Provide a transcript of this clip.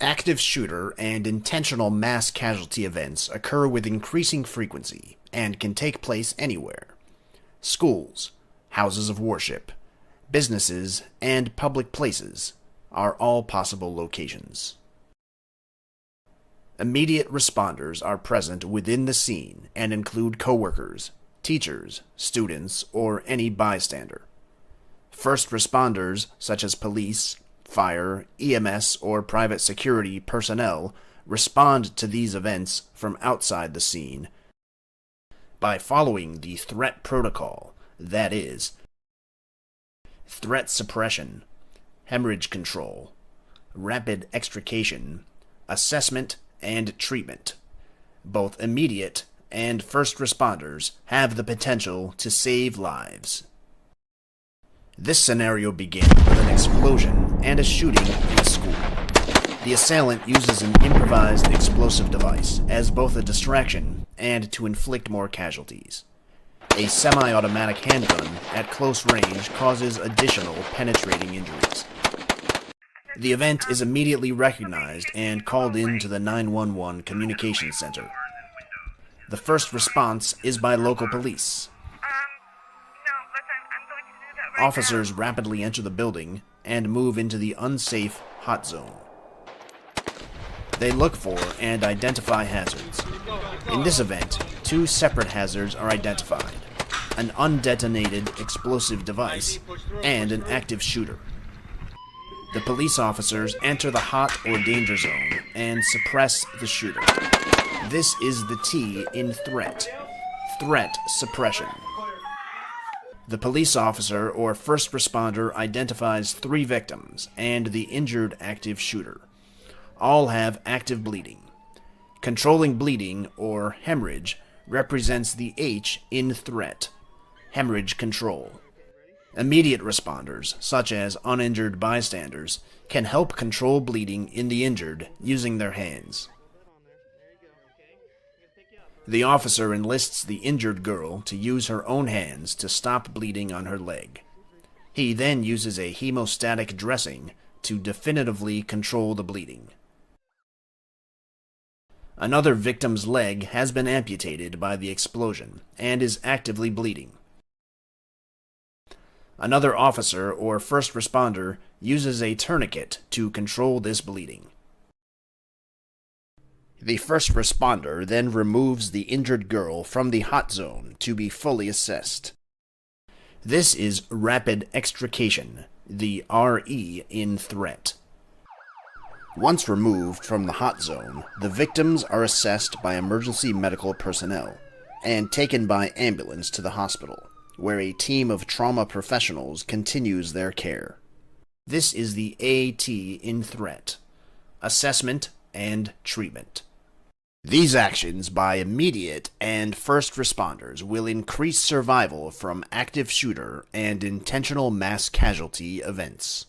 Active shooter and intentional mass casualty events occur with increasing frequency and can take place anywhere. Schools, houses of worship, businesses, and public places are all possible locations. Immediate responders are present within the scene and include coworkers, teachers, students, or any bystander. First responders, such as police, fire, EMS, or private security personnel, respond to these events from outside the scene by following the threat protocol, that is, threat suppression, hemorrhage control, rapid extrication, assessment, and treatment. Both immediate and first responders have the potential to save lives. This scenario begins with an explosion and a shooting in a school. The assailant uses an improvised explosive device as both a distraction and to inflict more casualties. A semi-automatic handgun at close range causes additional penetrating injuries. The event is immediately recognized and called in to the 911 communications center. The first response is by local police. Officers rapidly enter the building and move into the unsafe hot zone. They look for and identify hazards. In this event, two separate hazards are identified: an undetonated explosive device and an active shooter. The police officers enter the hot or danger zone and suppress the shooter. This is the T in threat suppression. The police officer or first responder identifies 3 victims and the injured active shooter. All have active bleeding. Controlling bleeding, or hemorrhage, represents the H in threat, hemorrhage control. Immediate responders, such as uninjured bystanders, can help control bleeding in the injured using their hands. The officer enlists the injured girl to use her own hands to stop bleeding on her leg. He then uses a hemostatic dressing to definitively control the bleeding. Another victim's leg has been amputated by the explosion and is actively bleeding. Another officer or first responder uses a tourniquet to control this bleeding. The first responder then removes the injured girl from the hot zone to be fully assessed. This is rapid extrication, the RE in threat. Once removed from the hot zone, the victims are assessed by emergency medical personnel and taken by ambulance to the hospital, where a team of trauma professionals continues their care. This is the AT in threat, assessment and treatment. These actions by immediate and first responders will increase survival from active shooter and intentional mass casualty events.